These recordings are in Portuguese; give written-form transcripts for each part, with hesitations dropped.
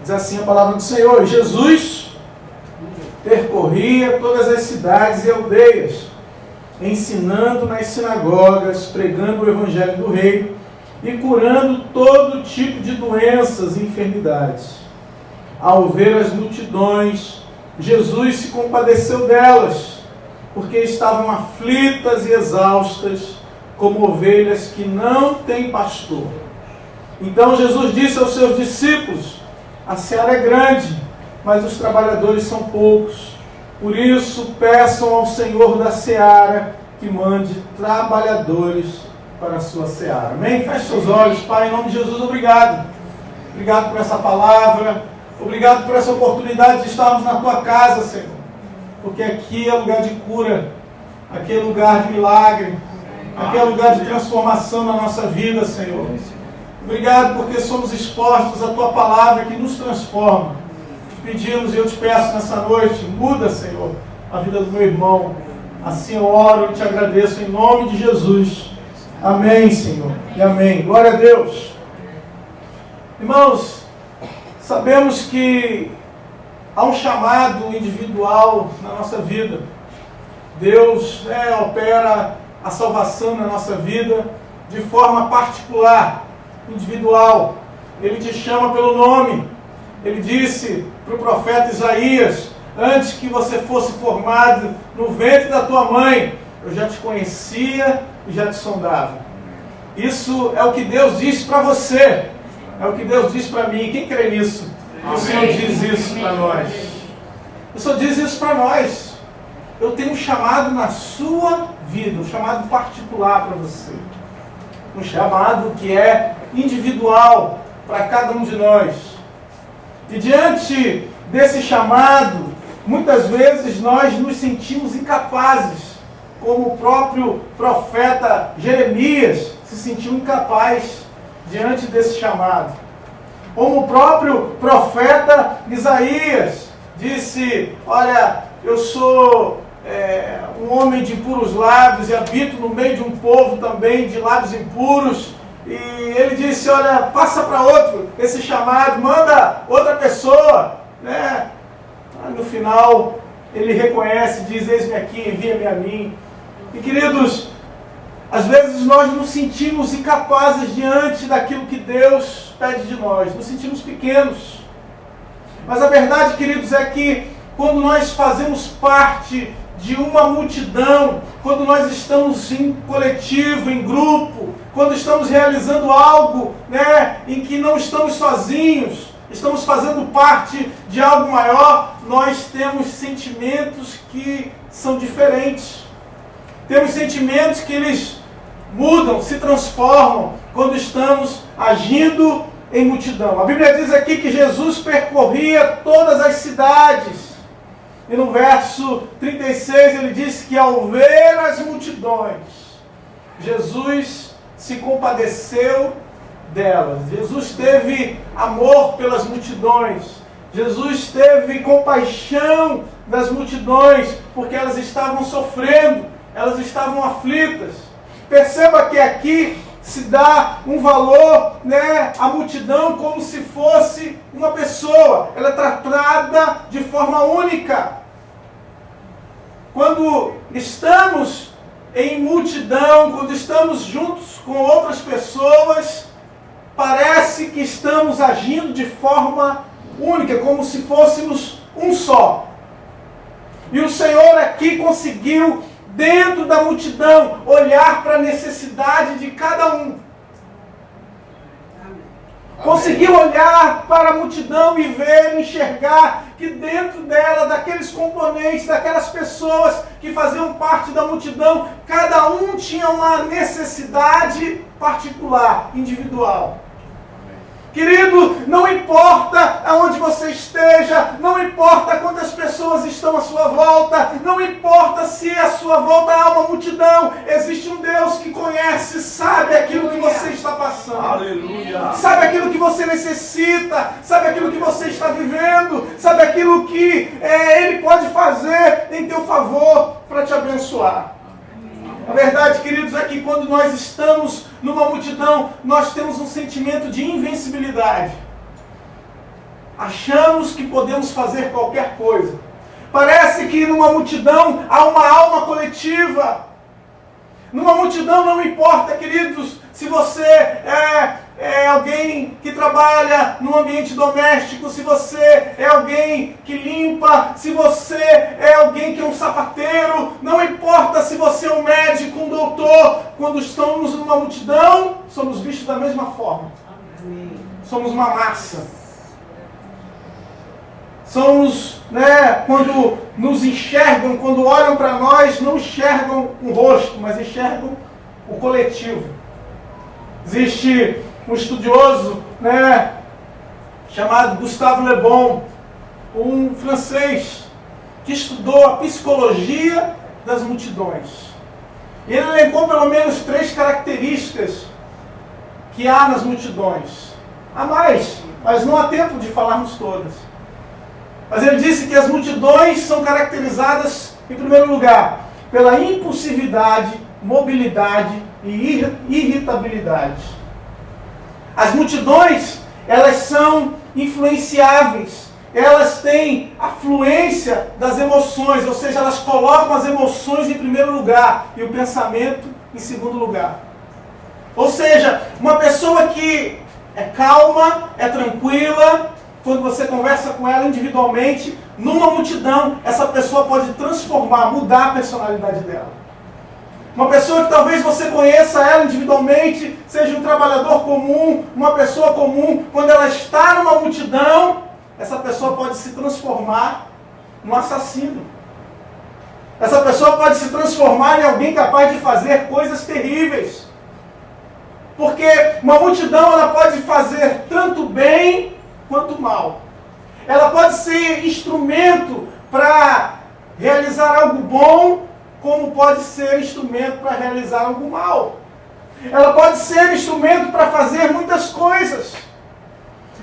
Diz assim a palavra do Senhor: e Jesus percorria todas as cidades e aldeias, ensinando nas sinagogas, pregando o evangelho do reino e curando todo tipo de doenças e enfermidades. Ao ver as multidões, Jesus se compadeceu delas, porque estavam aflitas e exaustas, como ovelhas que não têm pastor. Então Jesus disse aos seus discípulos: a seara é grande, mas os trabalhadores são poucos. Por isso, peçam ao Senhor da seara que mande trabalhadores para a sua seara. Amém? Feche seus olhos. Pai, em nome de Jesus, obrigado. Obrigado por essa palavra. Obrigado por essa oportunidade de estarmos na tua casa, Senhor. Porque aqui é lugar de cura, aqui é lugar de milagre, aqui é lugar de transformação na nossa vida, Senhor. Obrigado porque somos expostos à tua palavra que nos transforma. Pedimos e eu te peço nessa noite, muda, Senhor, a vida do meu irmão. Assim eu oro e te agradeço em nome de Jesus. Amém, Senhor, e amém. Glória a Deus. Irmãos, sabemos que há um chamado individual na nossa vida. Deus opera a salvação na nossa vida de forma particular, individual. Ele te chama pelo nome. Ele disse para o profeta Isaías: antes que você fosse formado no ventre da tua mãe, eu já te conhecia e já te sondava. Isso é o que Deus disse para você, é o que Deus disse para mim. Quem crê nisso? O Senhor diz isso para nós. O Senhor diz isso para nós. Eu tenho um chamado na sua vida, um chamado particular para você. Um chamado que é individual para cada um de nós. E diante desse chamado, muitas vezes nós nos sentimos incapazes, como o próprio profeta Jeremias se sentiu incapaz diante desse chamado. Como o próprio profeta Isaías disse: olha, eu sou um homem de impuros lábios e habito no meio de um povo também de lábios impuros. E ele disse: olha, passa para outro esse chamado, manda outra pessoa, né? No final, ele reconhece, diz: eis-me aqui, envia-me a mim. E queridos, às vezes nós nos sentimos incapazes diante daquilo que Deus pede de nós, nos sentimos pequenos. Mas a verdade, queridos, é que quando nós fazemos parte de uma multidão, quando nós estamos em coletivo, em grupo, quando estamos realizando algo, né, em que não estamos sozinhos, estamos fazendo parte de algo maior, nós temos sentimentos que são diferentes. Temos sentimentos que eles mudam, se transformam quando estamos agindo em multidão. A Bíblia diz aqui que Jesus percorria todas as cidades. E no verso 36 ele diz que ao ver as multidões, Jesus se compadeceu delas. Jesus teve amor pelas multidões. Jesus teve compaixão das multidões, porque elas estavam sofrendo, elas estavam aflitas. Perceba que aqui se dá um valor, né, à multidão como se fosse uma pessoa. Ela é tratada de forma única. Quando estamos em multidão, quando estamos juntos com outras pessoas, parece que estamos agindo de forma única, como se fôssemos um só. E o Senhor aqui conseguiu, dentro da multidão, olhar para a necessidade de cada um. Conseguiu olhar para a multidão e ver, enxergar que dentro dela, daqueles componentes, daquelas pessoas que faziam parte da multidão, cada um tinha uma necessidade particular, individual. Querido, não importa aonde você esteja, não importa quantas pessoas estão à sua volta, não importa se à sua volta há uma multidão, existe um Deus que conhece, sabe aquilo que você está passando. Aleluia. Sabe aquilo que você necessita, sabe aquilo que você está vivendo, sabe aquilo que Ele pode fazer em teu favor para te abençoar. A verdade, queridos, é que quando nós estamos numa multidão, nós temos um sentimento de invencibilidade. achamos que podemos fazer qualquer coisa. Parece que numa multidão há uma alma coletiva. Numa multidão não importa, queridos, se você é alguém que trabalha no ambiente doméstico, se você é alguém que limpa, se você é alguém que é um sapateiro, não importa se você é um médico, um doutor, quando estamos numa multidão, somos vistos da mesma forma. Amém. Somos uma massa. Somos, quando nos enxergam, quando olham para nós, não enxergam o rosto, mas enxergam o coletivo. Existe um estudioso, chamado Gustave Le Bon, um francês, que estudou a psicologia das multidões. E ele elencou pelo menos 3 características que há nas multidões. Há mais, mas não há tempo de falarmos todas. Mas ele disse que as multidões são caracterizadas, em primeiro lugar, pela impulsividade, mobilidade e irritabilidade. As multidões, elas são influenciáveis, elas têm a fluência das emoções, ou seja, elas colocam as emoções em primeiro lugar e o pensamento em segundo lugar. Ou seja, uma pessoa que é calma, é tranquila, quando você conversa com ela individualmente, numa multidão, essa pessoa pode transformar, mudar a personalidade dela. Uma pessoa que talvez você conheça ela individualmente, seja um trabalhador comum, uma pessoa comum, quando ela está numa multidão, essa pessoa pode se transformar num assassino. Essa pessoa pode se transformar em alguém capaz de fazer coisas terríveis. Porque uma multidão, ela pode fazer tanto bem quanto mal. Ela pode ser instrumento para realizar algo bom, como pode ser instrumento para realizar algo mal. Ela pode ser instrumento para fazer muitas coisas.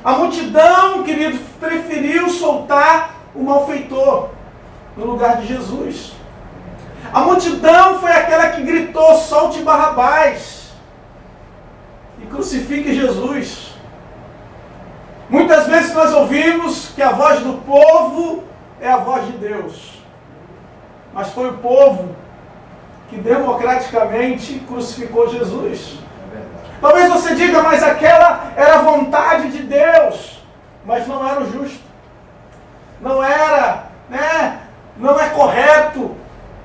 A multidão, querido, preferiu soltar o malfeitor no lugar de Jesus. A multidão foi aquela que gritou: solte Barrabás e crucifique Jesus. Muitas vezes nós ouvimos que a voz do povo é a voz de Deus. Mas foi o povo que democraticamente crucificou Jesus. Talvez você diga, mas aquela era a vontade de Deus. Mas não era o justo. Não era, não é correto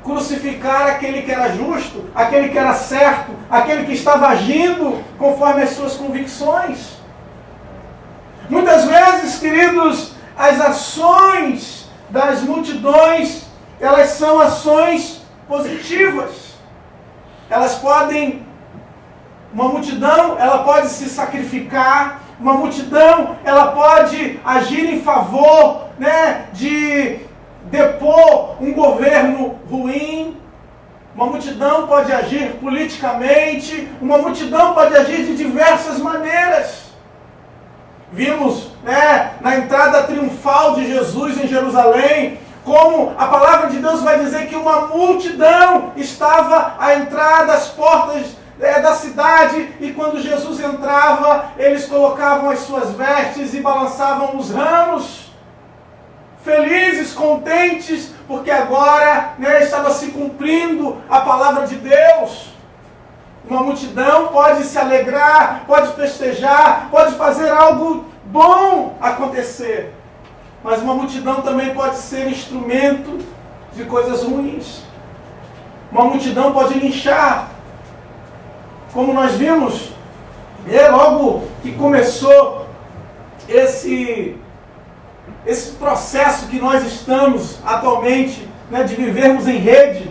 crucificar aquele que era justo, aquele que era certo, aquele que estava agindo conforme as suas convicções. Muitas vezes, queridos, as ações das multidões, elas são ações positivas. Uma multidão, ela pode se sacrificar, uma multidão, ela pode agir em favor, de depor um governo ruim. Uma multidão pode agir politicamente, uma multidão pode agir de diversas maneiras. Vimos, na entrada triunfal de Jesus em Jerusalém, como a palavra de Deus vai dizer que uma multidão estava à entrada das portas da cidade, e quando Jesus entrava, eles colocavam as suas vestes e balançavam os ramos, felizes, contentes, porque agora estava se cumprindo a palavra de Deus. Uma multidão pode se alegrar, pode festejar, pode fazer algo bom acontecer. Mas uma multidão também pode ser instrumento de coisas ruins. Uma multidão pode linchar. Como nós vimos, logo que começou esse processo que nós estamos atualmente, de vivermos em rede,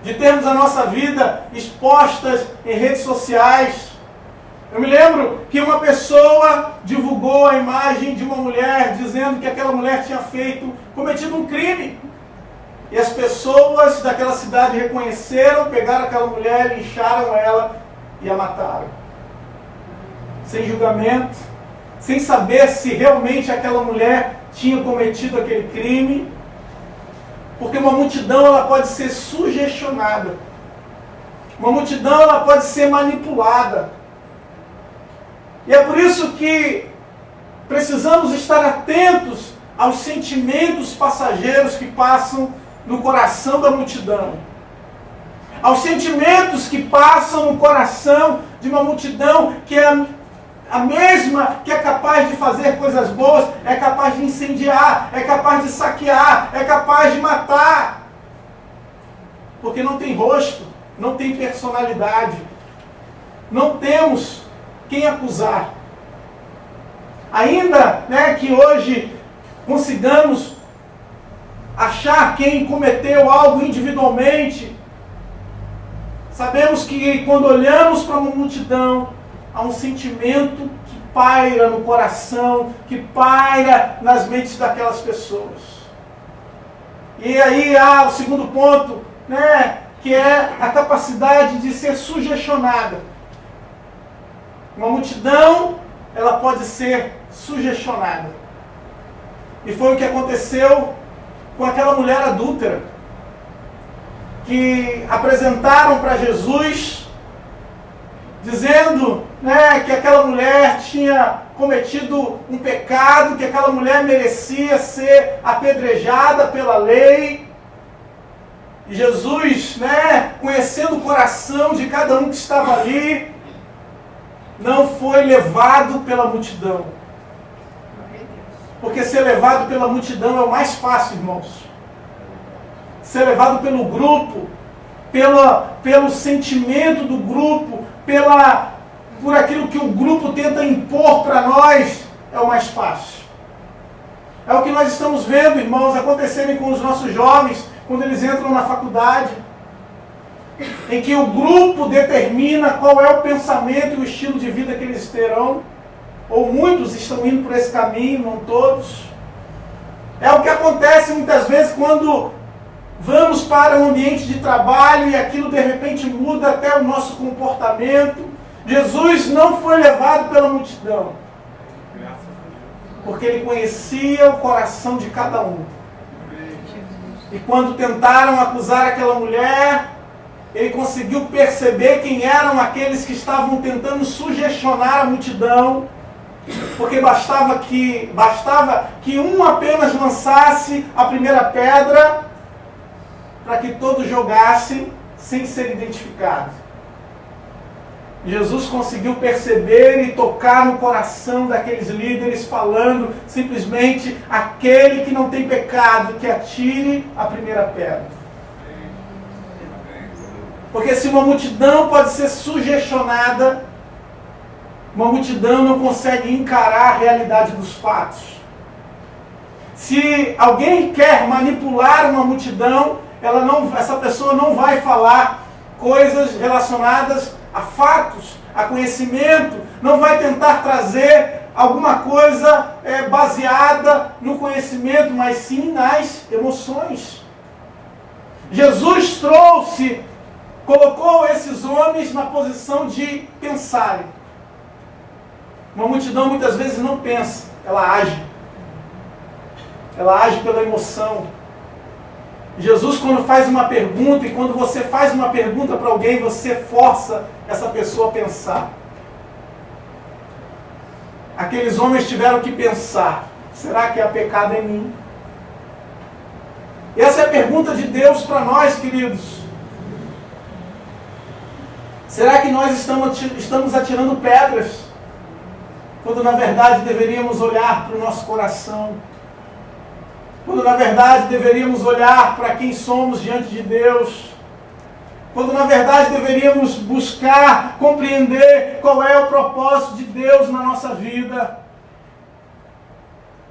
de termos a nossa vida expostas em redes sociais. Eu me lembro que uma pessoa divulgou a imagem de uma mulher, dizendo que aquela mulher tinha cometido um crime. E as pessoas daquela cidade reconheceram, pegaram aquela mulher, lincharam ela e a mataram. Sem julgamento, sem saber se realmente aquela mulher tinha cometido aquele crime. Porque uma multidão, ela pode ser sugestionada. Uma multidão, ela pode ser manipulada. E é por isso que precisamos estar atentos aos sentimentos passageiros que passam no coração da multidão. Aos sentimentos que passam no coração de uma multidão que é a mesma que é capaz de fazer coisas boas, é capaz de incendiar, é capaz de saquear, é capaz de matar. Porque não tem rosto, não tem personalidade. Não temos quem acusar. Ainda que hoje consigamos achar quem cometeu algo individualmente, sabemos que quando olhamos para uma multidão, há um sentimento que paira no coração, que paira nas mentes daquelas pessoas. E aí há o segundo ponto, que é a capacidade de ser sugestionada. Uma multidão, ela pode ser sugestionada. E foi o que aconteceu com aquela mulher adúltera, que apresentaram para Jesus, dizendo que aquela mulher tinha cometido um pecado, que aquela mulher merecia ser apedrejada pela lei. E Jesus, conhecendo o coração de cada um que estava ali, não foi levado pela multidão. Porque ser levado pela multidão é o mais fácil, irmãos. Ser levado pelo grupo, pelo sentimento do grupo, por aquilo que o grupo tenta impor para nós, é o mais fácil. É o que nós estamos vendo, irmãos, acontecerem com os nossos jovens, quando eles entram na faculdade, em que o grupo determina qual é o pensamento e o estilo de vida que eles terão, ou muitos estão indo por esse caminho, não todos. É o que acontece muitas vezes quando vamos para um ambiente de trabalho e aquilo de repente muda até o nosso comportamento. Jesus não foi levado pela multidão, porque ele conhecia o coração de cada um. E quando tentaram acusar aquela mulher, ele conseguiu perceber quem eram aqueles que estavam tentando sugestionar a multidão, porque bastava que um apenas lançasse a primeira pedra para que todos jogassem sem ser identificados. Jesus conseguiu perceber e tocar no coração daqueles líderes, falando simplesmente: aquele que não tem pecado, que atire a primeira pedra. Porque se uma multidão pode ser sugestionada, uma multidão não consegue encarar a realidade dos fatos. Se alguém quer manipular uma multidão, essa pessoa não vai falar coisas relacionadas a fatos, a conhecimento, não vai tentar trazer alguma coisa baseada no conhecimento, mas sim nas emoções. Jesus colocou esses homens na posição de pensarem. Uma multidão muitas vezes não pensa, ela age. Ela age pela emoção. Jesus, quando faz uma pergunta, e quando você faz uma pergunta para alguém, você força essa pessoa a pensar. Aqueles homens tiveram que pensar: será que há pecado em mim? Essa é a pergunta de Deus para nós, queridos. Será que nós estamos atirando pedras, quando na verdade deveríamos olhar para o nosso coração? Quando na verdade deveríamos olhar para quem somos diante de Deus? Quando na verdade deveríamos buscar compreender qual é o propósito de Deus na nossa vida?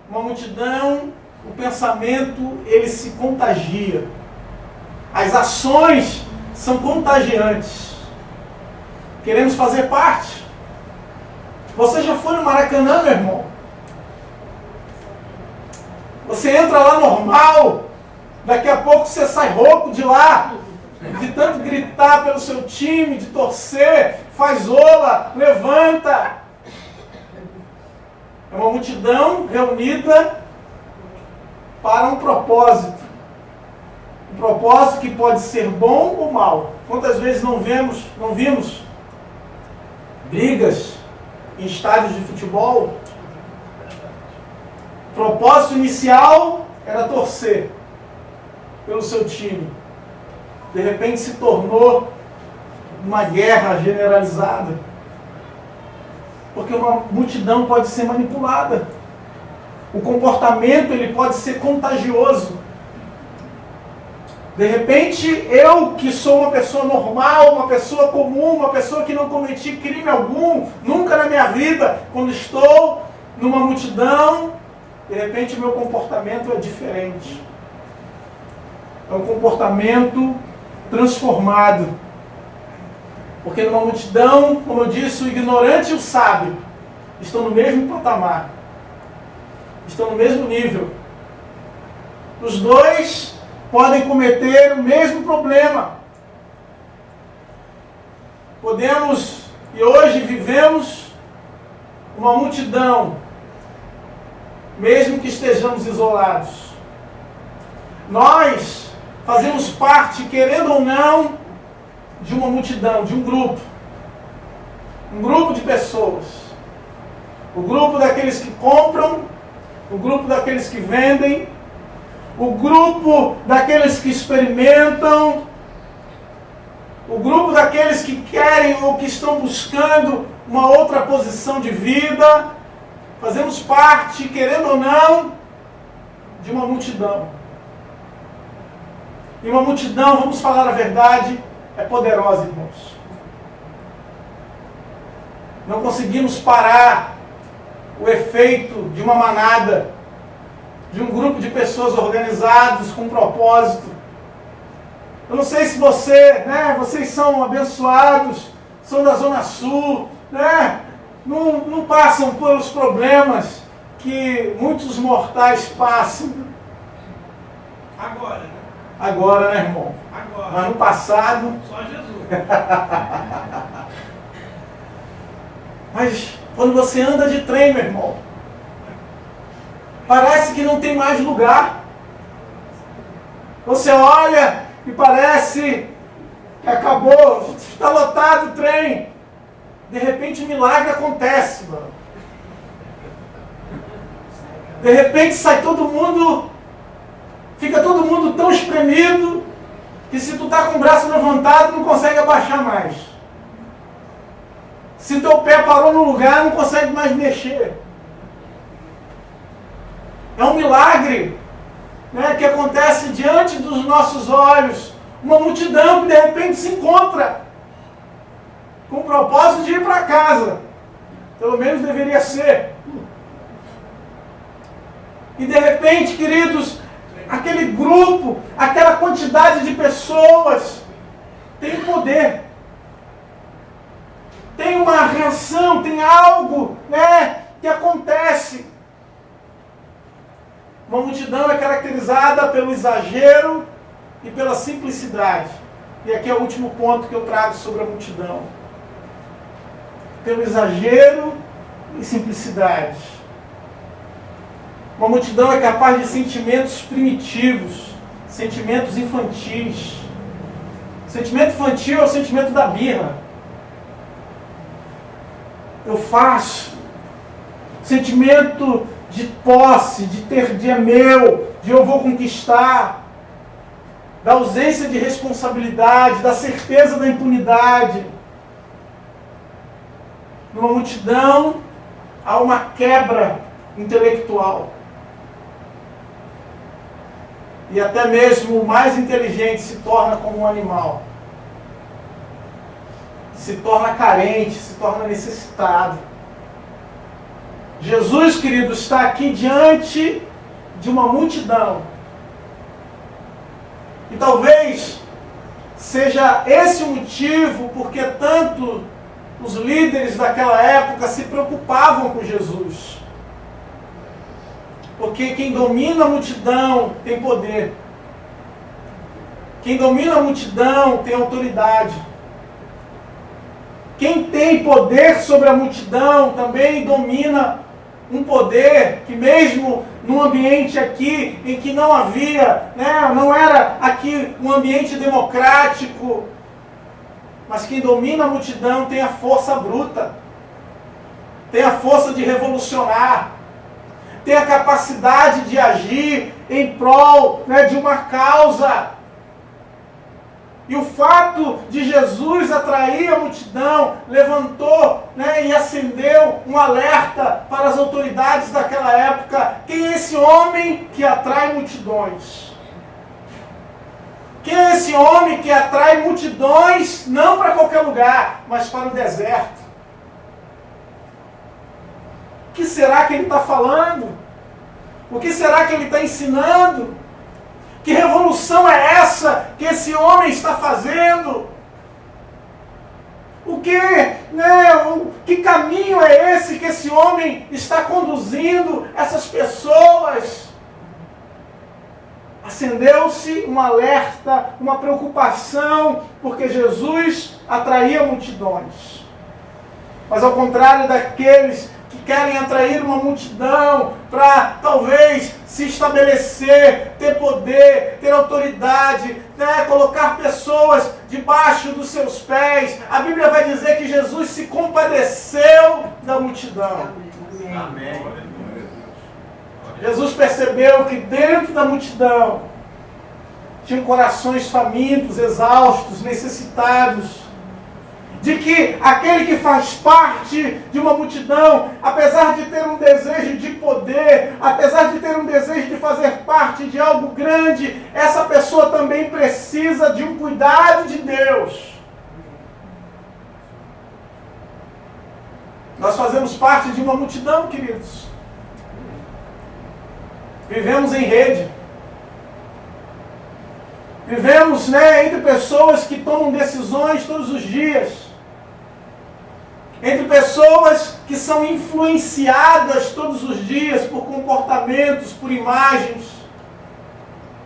Uma multidão, o pensamento, ele se contagia. As ações são contagiantes. Queremos fazer parte. Você já foi no Maracanã, meu irmão? Você entra lá normal, daqui a pouco você sai rouco de lá, de tanto gritar pelo seu time, de torcer, faz ola, levanta. É uma multidão reunida para um propósito. Um propósito que pode ser bom ou mal. Quantas vezes não vimos brigas em estádios de futebol? O propósito inicial era torcer pelo seu time. De repente se tornou uma guerra generalizada. Porque uma multidão pode ser manipulada. O comportamento ele pode ser contagioso. De repente, eu que sou uma pessoa normal, uma pessoa comum, uma pessoa que não cometi crime algum, nunca na minha vida, quando estou numa multidão, de repente meu comportamento é diferente. É um comportamento transformado. Porque numa multidão, como eu disse, o ignorante e o sábio estão no mesmo patamar. Estão no mesmo nível. Os dois podem cometer o mesmo problema. Podemos, e hoje vivemos, uma multidão, mesmo que estejamos isolados. Nós fazemos parte, querendo ou não, de uma multidão, de um grupo. Um grupo de pessoas. O grupo daqueles que compram, o grupo daqueles que vendem, o grupo daqueles que experimentam, o grupo daqueles que querem ou que estão buscando uma outra posição de vida. Fazemos parte, querendo ou não, de uma multidão. E uma multidão, vamos falar a verdade, é poderosa, irmãos. Não conseguimos parar o efeito de uma manada, de um grupo de pessoas organizados com um propósito. Eu não sei se vocês são abençoados, são da Zona Sul, não passam pelos problemas que muitos mortais passam. Agora, né? Agora, né, irmão? Agora. Mas no passado... Só Jesus. Mas quando você anda de trem, meu irmão, parece que não tem mais lugar. Você olha e parece que acabou, está lotado o trem. De repente um milagre acontece, mano. De repente sai todo mundo, fica todo mundo tão espremido que se tu tá com o braço levantado não consegue abaixar mais. Se teu pé parou no lugar, não consegue mais mexer. É um milagre, que acontece diante dos nossos olhos. Uma multidão que de repente se encontra com o propósito de ir para casa. Pelo menos deveria ser. E de repente, queridos, aquele grupo, aquela quantidade de pessoas tem poder. Tem uma reação, tem algo, que acontece. Uma multidão é caracterizada pelo exagero e pela simplicidade. E aqui é o último ponto que eu trago sobre a multidão. Pelo exagero e simplicidade. Uma multidão é capaz de sentimentos primitivos, sentimentos infantis. O sentimento infantil é o sentimento da birra. Eu faço. Sentimento de posse, de é meu, de eu vou conquistar. Da ausência de responsabilidade, da certeza da impunidade. Numa multidão, há uma quebra intelectual. E até mesmo o mais inteligente se torna como um animal. Se torna carente, se torna necessitado. Jesus, querido, está aqui diante de uma multidão. E talvez seja esse o motivo porque tanto os líderes daquela época se preocupavam com Jesus. Porque quem domina a multidão tem poder. Quem domina a multidão tem autoridade. Quem tem poder sobre a multidão também domina um poder que mesmo num ambiente aqui em que não havia, não era aqui um ambiente democrático, mas quem domina a multidão tem a força bruta, tem a força de revolucionar, tem a capacidade de agir em prol, né, de uma causa. E o fato de Jesus atrair a multidão levantou, né, e acendeu um alerta para as autoridades daquela época. Quem é esse homem que atrai multidões? Quem é esse homem que atrai multidões não para qualquer lugar, mas para o deserto? O que será que ele está falando? O que será que ele está ensinando? Que revolução é essa que esse homem está fazendo? Que caminho é esse que esse homem está conduzindo essas pessoas? Acendeu-se um alerta, uma preocupação, porque Jesus atraía multidões. Mas ao contrário daqueles que querem atrair uma multidão para talvez se estabelecer, ter poder, ter autoridade, né, colocar pessoas debaixo dos seus pés, a Bíblia vai dizer que Jesus se compadeceu da multidão. Amém. Jesus percebeu que dentro da multidão tinham corações famintos, exaustos, necessitados. De que aquele que faz parte de uma multidão, apesar de ter um desejo de poder, apesar de ter um desejo de fazer parte de algo grande, essa pessoa também precisa de um cuidado de Deus. Nós fazemos parte de uma multidão, queridos. Vivemos em rede. Vivemos, né, entre pessoas que tomam decisões todos os dias. Entre pessoas que são influenciadas todos os dias por comportamentos, por imagens.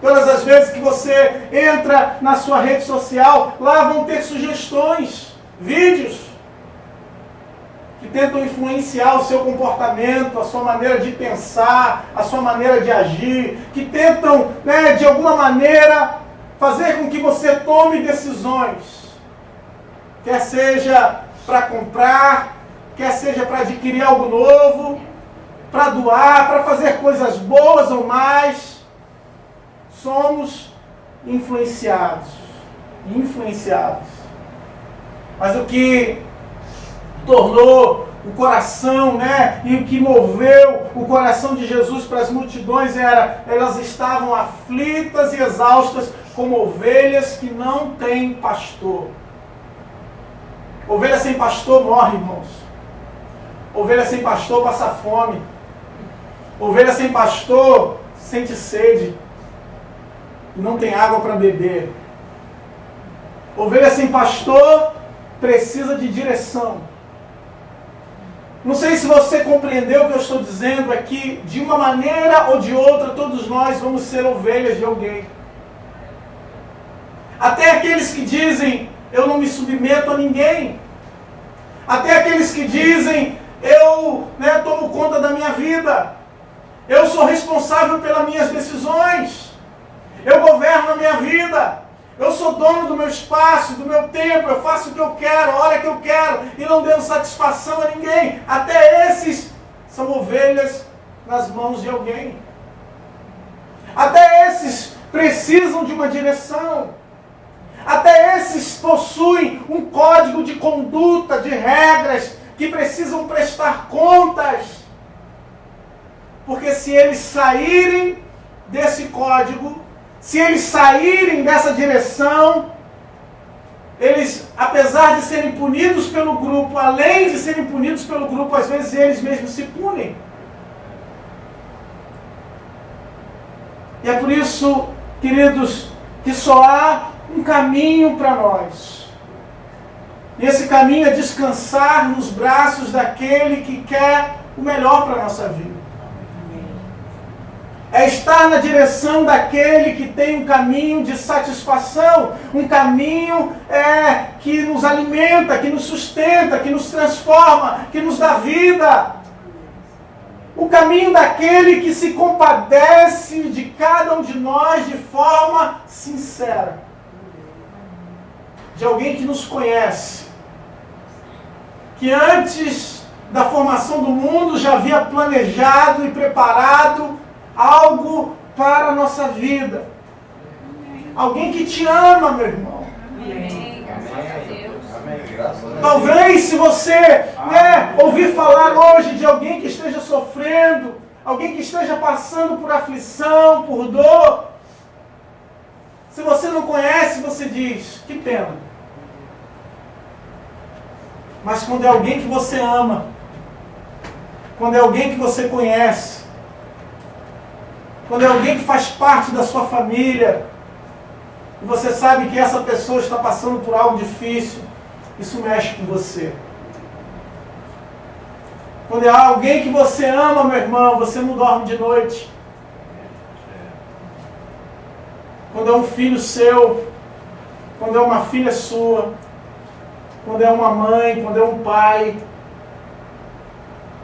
Todas as vezes que você entra na sua rede social, lá vão ter sugestões, vídeos, que tentam influenciar o seu comportamento, a sua maneira de pensar, a sua maneira de agir, que tentam, né, de alguma maneira, fazer com que você tome decisões. Quer seja para comprar, quer seja para adquirir algo novo, para doar, para fazer coisas boas ou mais. Somos influenciados. Mas o que tornou o coração, né, e o que moveu o coração de Jesus para as multidões elas estavam aflitas e exaustas como ovelhas que não têm pastor. Ovelha sem pastor morre, irmãos. Ovelha sem pastor passa fome. Ovelha sem pastor sente sede. E não tem água para beber. Ovelha sem pastor precisa de direção. Não sei se você compreendeu o que eu estou dizendo aqui. De uma maneira ou de outra, todos nós vamos ser ovelhas de alguém. Até aqueles que dizem, eu não me submeto a ninguém. Até aqueles que dizem, eu, né, tomo conta da minha vida. Eu sou responsável pelas minhas decisões. Eu governo a minha vida. Eu sou dono do meu espaço, do meu tempo. Eu faço o que eu quero, a hora que eu quero. E não devo satisfação a ninguém. Até esses são ovelhas nas mãos de alguém. Até esses precisam de uma direção. Até esses possuem um código de conduta, de regras, que precisam prestar contas. Porque se eles saírem desse código, se eles saírem dessa direção, eles, apesar de serem punidos pelo grupo, além de serem punidos pelo grupo, às vezes eles mesmos se punem. E é por isso, queridos, que só há um caminho para nós. E esse caminho é descansar nos braços daquele que quer o melhor para a nossa vida. É estar na direção daquele que tem um caminho de satisfação, um caminho que nos alimenta, que nos sustenta, que nos transforma, que nos dá vida. O caminho daquele que se compadece de cada um de nós de forma sincera. De alguém que nos conhece, que antes da formação do mundo, já havia planejado e preparado algo para a nossa vida. Alguém que te ama, meu irmão. Amém. Graças a Deus. Talvez se você ouvir falar hoje de alguém que esteja sofrendo, alguém que esteja passando por aflição, por dor, se você não conhece, você diz, que pena. Mas quando é alguém que você ama, quando é alguém que você conhece, quando é alguém que faz parte da sua família, e você sabe que essa pessoa está passando por algo difícil, isso mexe com você. Quando é alguém que você ama, meu irmão, você não dorme de noite. Quando é um filho seu, quando é uma filha sua, quando é uma mãe, quando é um pai,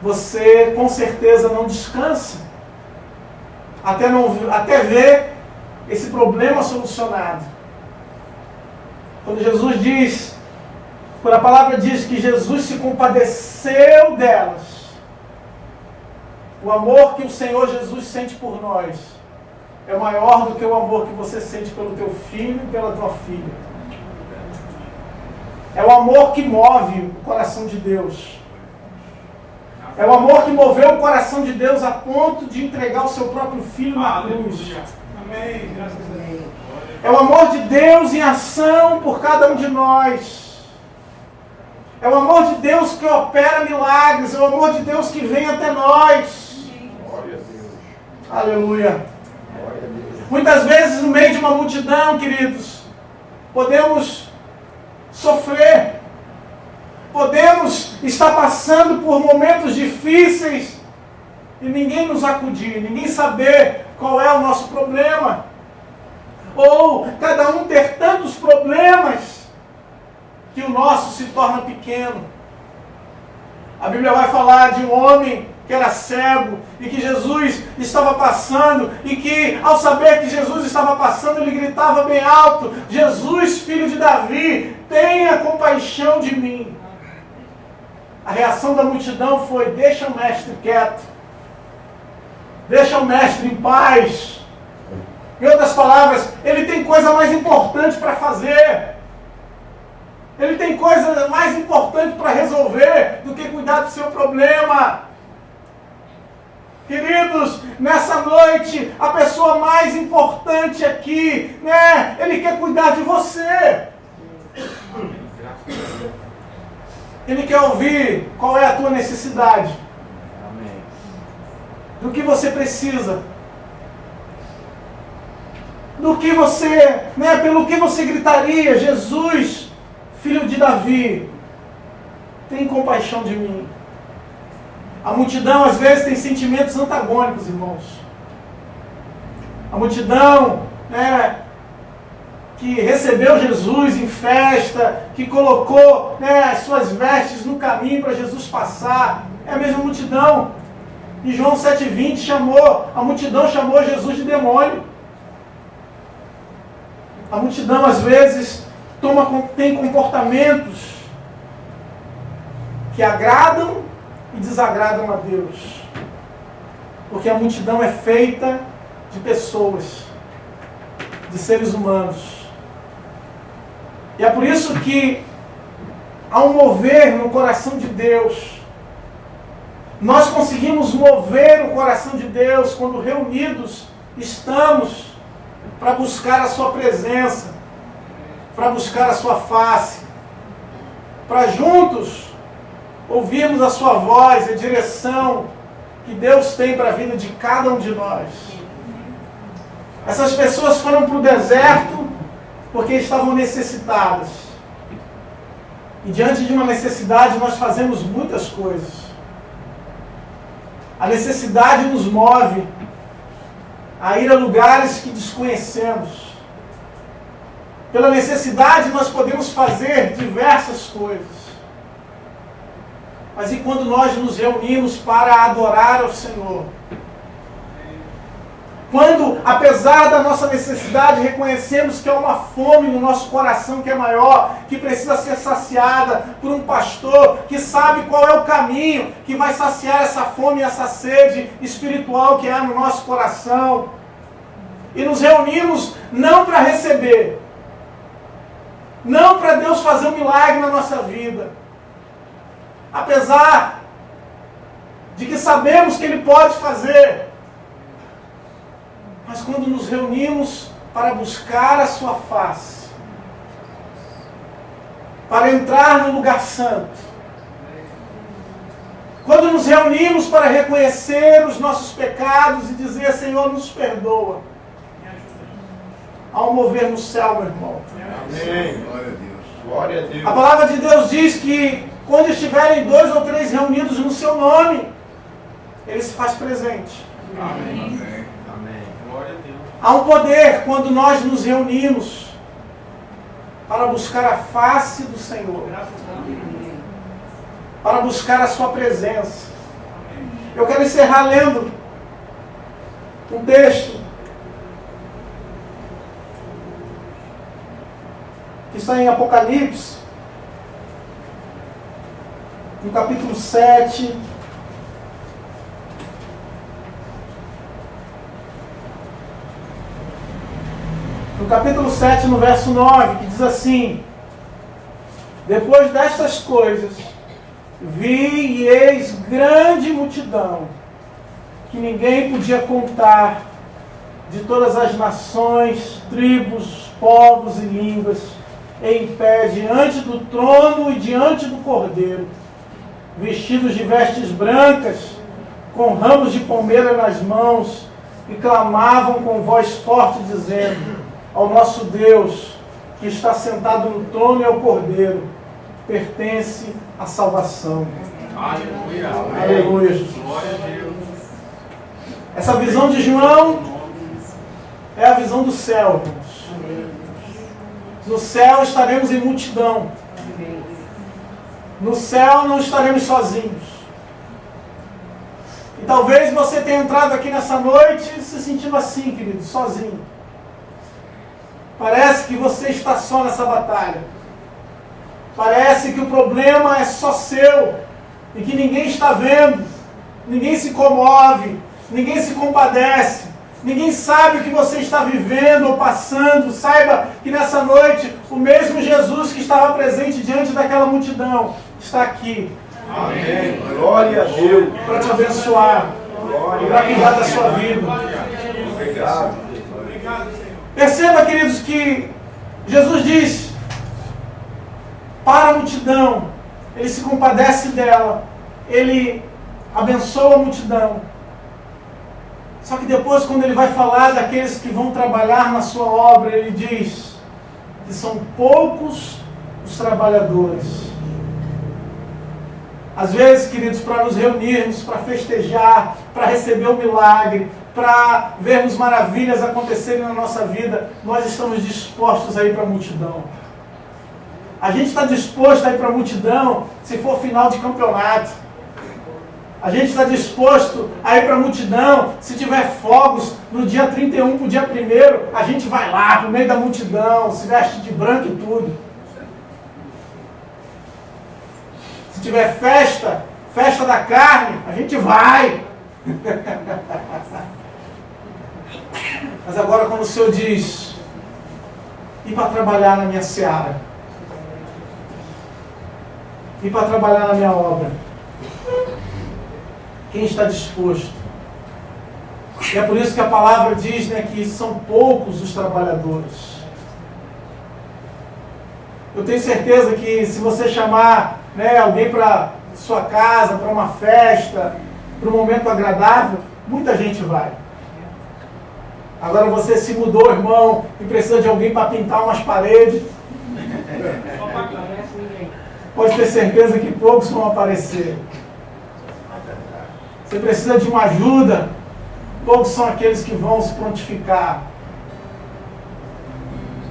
você com certeza não descansa até ver esse problema solucionado. Quando Jesus diz, quando a palavra diz que Jesus se compadeceu delas, o amor que o Senhor Jesus sente por nós é maior do que o amor que você sente pelo teu filho e pela tua filha. É o amor que move o coração de Deus. É o amor que moveu o coração de Deus a ponto de entregar o seu próprio filho na cruz. Amém. Graças a Deus. É o amor de Deus em ação por cada um de nós. É o amor de Deus que opera milagres. É o amor de Deus que vem até nós. Glória a Deus. Aleluia. Glória a Deus. Muitas vezes, no meio de uma multidão, queridos, podemos sofrer. Podemos estar passando por momentos difíceis e ninguém nos acudir, ninguém saber qual é o nosso problema. Ou cada um ter tantos problemas que o nosso se torna pequeno. A Bíblia vai falar de um homem que era cego e que Jesus estava passando e que, ao saber que Jesus estava passando, ele gritava bem alto: Jesus, filho de Davi, tenha compaixão de mim. A reação da multidão foi: deixa o mestre quieto, deixa o mestre em paz. Em outras palavras, ele tem coisa mais importante para fazer. Ele tem coisa mais importante para resolver do que cuidar do seu problema. Queridos, nessa noite, a pessoa mais importante aqui, ele quer cuidar de você. Ele quer ouvir qual é a tua necessidade. Amém. Do que você precisa. Do que você, pelo que você gritaria: Jesus, filho de Davi, tem compaixão de mim. A multidão às vezes tem sentimentos antagônicos, irmãos. A multidão, que recebeu Jesus em festa, que colocou as suas vestes no caminho para Jesus passar, é a mesma multidão. E João 7,20 a multidão chamou Jesus de demônio. A multidão às vezes tem comportamentos que agradam e desagradam a Deus. Porque a multidão é feita de pessoas, de seres humanos. E é por isso que há um mover no coração de Deus. Nós conseguimos mover o coração de Deus quando reunidos estamos para buscar a sua presença, para buscar a sua face, para juntos ouvirmos a sua voz, a direção que Deus tem para a vida de cada um de nós. Essas pessoas foram para o deserto porque estavam necessitadas. E diante de uma necessidade nós fazemos muitas coisas. A necessidade nos move a ir a lugares que desconhecemos. Pela necessidade nós podemos fazer diversas coisas. Mas e quando nós nos reunimos para adorar ao Senhor? Quando, apesar da nossa necessidade, reconhecemos que há uma fome no nosso coração que é maior, que precisa ser saciada por um pastor que sabe qual é o caminho que vai saciar essa fome e essa sede espiritual que há no nosso coração. E nos reunimos não para receber, não para Deus fazer um milagre na nossa vida. Apesar de que sabemos que Ele pode fazer, mas quando nos reunimos para buscar a sua face, para entrar no lugar santo, quando nos reunimos para reconhecer os nossos pecados e dizer, Senhor, nos perdoa, há um mover no céu, meu irmão. Amém. Glória a Deus. Glória a Deus. A palavra de Deus diz que quando estiverem 2 ou 3 reunidos no seu nome, Ele se faz presente. Amém. Amém. Glória a Deus. Há um poder quando nós nos reunimos para buscar a face do Senhor, para buscar a sua presença. Eu quero encerrar lendo um texto que está em Apocalipse, no capítulo 7. No capítulo 7, no verso 9, que diz assim: depois destas coisas, vi e eis grande multidão, que ninguém podia contar, de todas as nações, tribos, povos e línguas, em pé diante do trono e diante do Cordeiro, vestidos de vestes brancas, com ramos de palmeira nas mãos, e clamavam com voz forte, dizendo: ao nosso Deus, que está sentado no trono, e ao Cordeiro, pertence a salvação. Aleluia. Aleluia, Jesus. Glória a Deus. Essa visão de João é a visão do céu, irmãos. No céu estaremos em multidão. No céu não estaremos sozinhos. E talvez você tenha entrado aqui nessa noite se sentindo assim, querido, sozinho. Parece que você está só nessa batalha. Parece que o problema é só seu e que ninguém está vendo, ninguém se comove, ninguém se compadece, ninguém sabe o que você está vivendo ou passando. Saiba que nessa noite o mesmo Jesus que estava presente diante daquela multidão está aqui. Amém. Glória a Deus. Para te abençoar, para cuidar da sua vida. Obrigado. Perceba, queridos, que Jesus diz para a multidão, Ele se compadece dela, Ele abençoa a multidão. Só que depois, quando Ele vai falar daqueles que vão trabalhar na sua obra, Ele diz que são poucos os trabalhadores. Às vezes, queridos, para nos reunirmos, para festejar, para receber o milagre, para vermos maravilhas acontecerem na nossa vida, nós estamos dispostos a ir para a multidão. A gente está disposto a ir para a multidão se for final de campeonato. A gente está disposto a ir para a multidão se tiver fogos no dia 31 para o dia 1º. A gente vai lá no meio da multidão, se veste de branco e tudo. Se tiver festa da carne, a gente vai. Mas agora quando o Senhor diz, ir para trabalhar na minha seara, ir para trabalhar na minha obra, quem está disposto? E é por isso que a palavra diz, né, que são poucos os trabalhadores. Eu tenho certeza que se você chamar, né, alguém para sua casa, para uma festa, para um momento agradável, muita gente vai. Agora você se mudou, irmão, e precisa de alguém para pintar umas paredes. Pode ter certeza que poucos vão aparecer. Você precisa de uma ajuda, poucos são aqueles que vão se prontificar.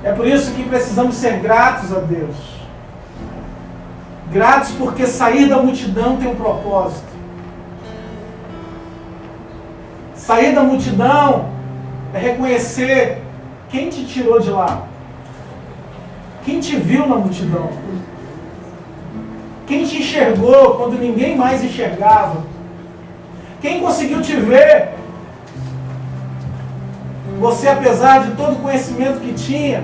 É por isso que precisamos ser gratos a Deus. Gratos porque sair da multidão tem um propósito. Sair da multidão É reconhecer quem te tirou de lá. Quem te viu na multidão. Quem te enxergou quando ninguém mais enxergava. Quem conseguiu te ver. Você, apesar de todo o conhecimento que tinha,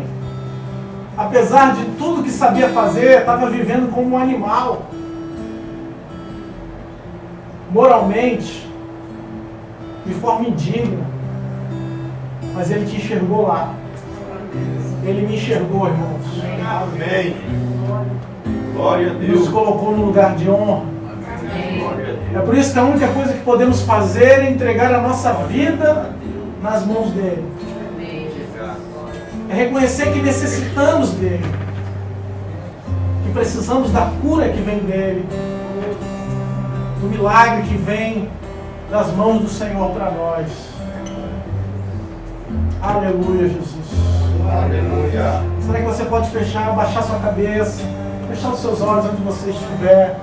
apesar de tudo que sabia fazer, estava vivendo como um animal. Moralmente, de forma indigna. Mas Ele te enxergou lá. Ele me enxergou, irmãos. Amém. Glória a Nos Deus. colocou no lugar de honra. Glória a Deus. É por isso que a única coisa que podemos fazer é entregar a nossa vida nas mãos dele. É reconhecer que necessitamos dele. Que precisamos da cura que vem dele. Do milagre que vem das mãos do Senhor para nós. Aleluia, Jesus. Aleluia. Será que você pode fechar, abaixar sua cabeça, fechar os seus olhos onde você estiver?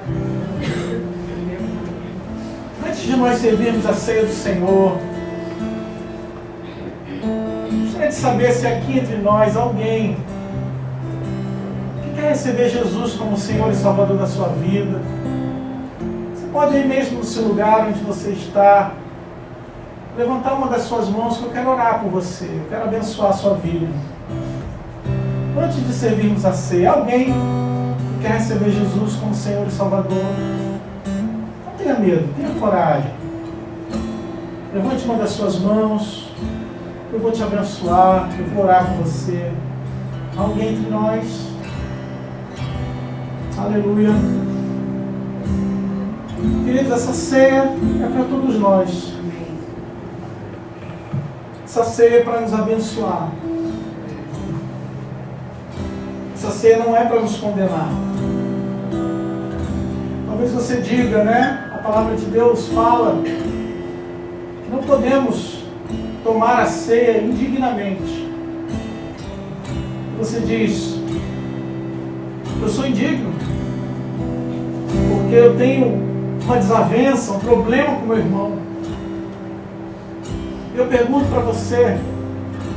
Antes de nós servirmos a ceia do Senhor, gostaria de saber se aqui entre nós alguém que quer receber Jesus como Senhor e Salvador da sua vida. Você pode ir mesmo no seu lugar onde você está, levantar uma das suas mãos que eu quero orar por você, eu quero abençoar a sua vida. Antes de servirmos a ceia, alguém que quer receber Jesus como Senhor e Salvador, não tenha medo, tenha coragem. Levante uma das suas mãos, eu vou te abençoar, eu vou orar por você. Alguém entre nós? Aleluia. Queridos, essa ceia é para todos nós. Essa ceia é para nos abençoar. Essa ceia não é para nos condenar. Talvez você diga, né? A palavra de Deus fala que não podemos tomar a ceia indignamente. Você diz, eu sou indigno, porque eu tenho uma desavença, um problema com meu irmão. Eu pergunto para você,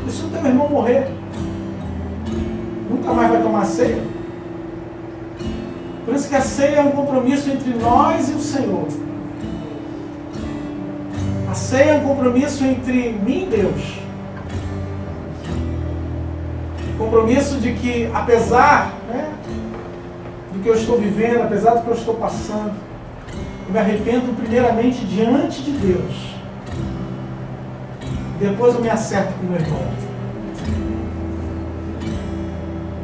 e se o teu irmão morrer? Nunca mais vai tomar ceia? Por isso que a ceia é um compromisso entre nós e o Senhor. A ceia é um compromisso entre mim e Deus. Compromisso de que, apesar, né, do que eu estou vivendo, apesar do que eu estou passando, eu me arrependo primeiramente diante de Deus. Depois eu me acerto com o meu irmão.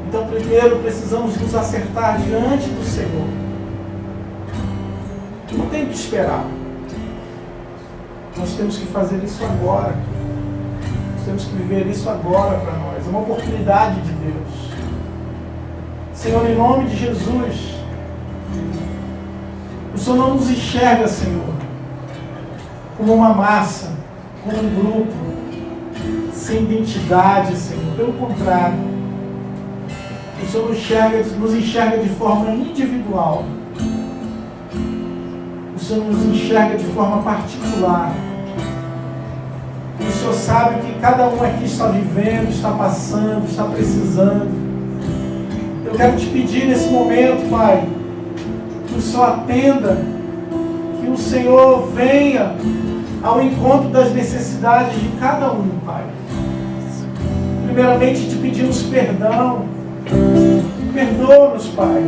Então, primeiro precisamos nos acertar diante do Senhor. Não tem que esperar. Nós temos que fazer isso agora. Nós temos que viver isso agora para nós. É uma oportunidade de Deus. Senhor, em nome de Jesus, o Senhor não nos enxerga, Senhor, como uma massa, como um grupo, sem identidade, Senhor. Pelo contrário, o Senhor nos enxerga de forma individual. O Senhor nos enxerga de forma particular. O Senhor sabe que cada um aqui está vivendo, está passando, está precisando. Eu quero te pedir nesse momento, Pai, que o Senhor atenda, que o Senhor venha ao encontro das necessidades de cada um, Pai. Primeiramente te pedimos perdão. Perdoa-nos, Pai,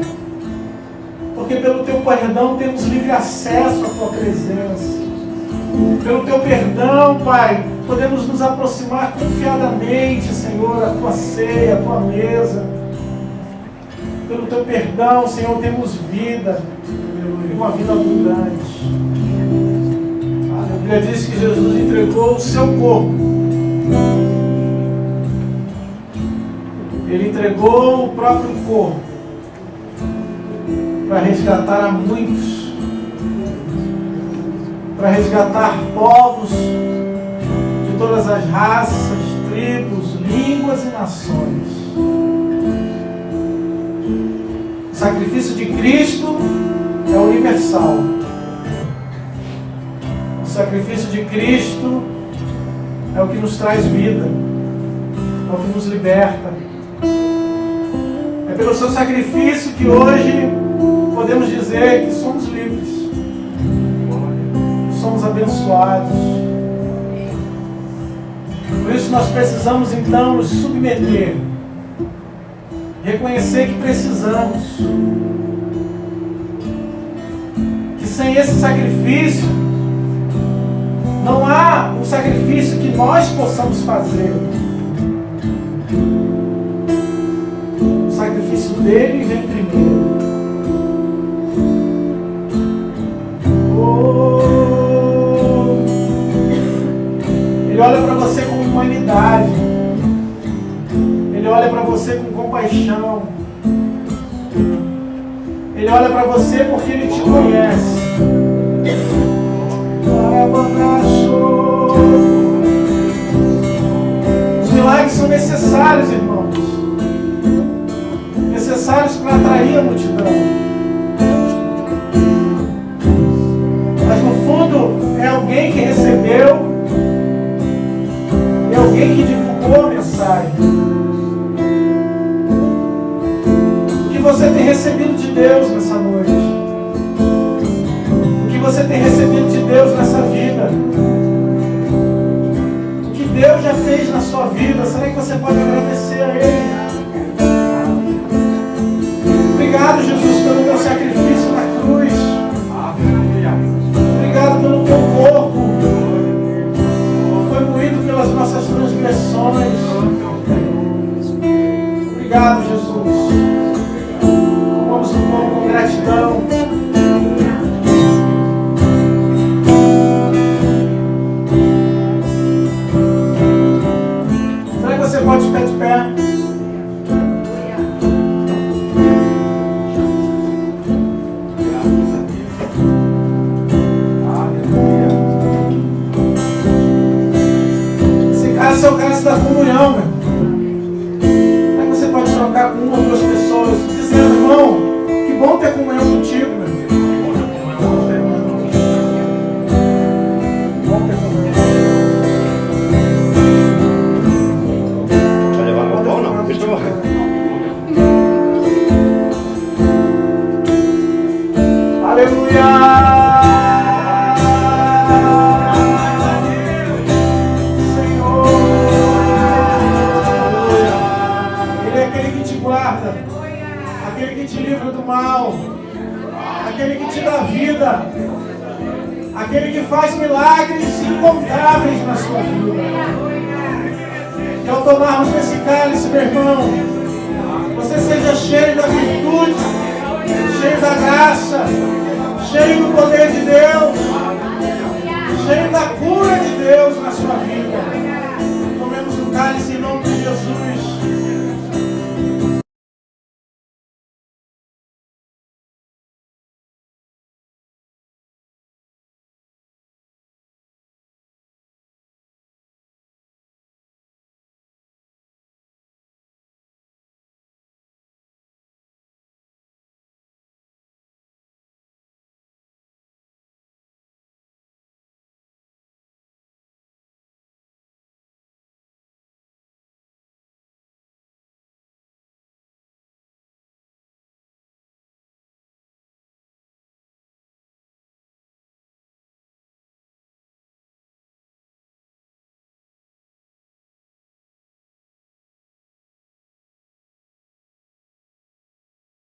porque pelo Teu perdão temos livre acesso à Tua presença. Pelo Teu perdão, Pai, podemos nos aproximar confiadamente, Senhor, à Tua ceia, à Tua mesa. Pelo Teu perdão, Senhor, temos vida, e uma vida abundante. A Bíblia diz que Jesus entregou o Seu corpo. Ele entregou o próprio corpo para resgatar a muitos, para resgatar povos de todas as raças, tribos, línguas e nações. O sacrifício de Cristo é universal. O sacrifício de Cristo é o que nos traz vida, é o que nos liberta. É pelo seu sacrifício que hoje podemos dizer que somos livres, que somos abençoados. Por isso nós precisamos então nos submeter, reconhecer que precisamos, que sem esse sacrifício não há um sacrifício que nós possamos fazer. O sacrifício dele vem primeiro. Ele olha para você com humanidade. Ele olha para você com compaixão. Ele olha para você porque ele te conhece. Os milagres são necessários, irmãos. Necessários para atrair a multidão. Mas no fundo é alguém que recebeu e alguém que divulgou a mensagem. O que você tem recebido de Deus nessa noite? O que você tem recebido de Deus nessa vida? O que Deus já fez na sua vida? Será que você pode agradecer a Ele? Obrigado, Jesus, pelo teu sacrifício na cruz. Obrigado pelo teu corpo que foi moído pelas nossas transgressões. Obrigado, Jesus. Comamos o pão com gratidão. Será que você pode ficar de pé? Esse é o cálice da comunhão, meu. Será que você pode trocar com uma ou duas pessoas, dizendo, irmão, que bom ter comunhão contigo, meu. Bom ter comunhão. Vai levar meu pão, não? Deixa eu morrer. Aleluia! Aquele que te livra do mal, aquele que te dá vida, aquele que faz milagres incontáveis na sua vida. Que ao tomarmos esse cálice, meu irmão, você seja cheio da virtude, cheio da graça, cheio do poder de Deus, cheio da cura de Deus na sua vida.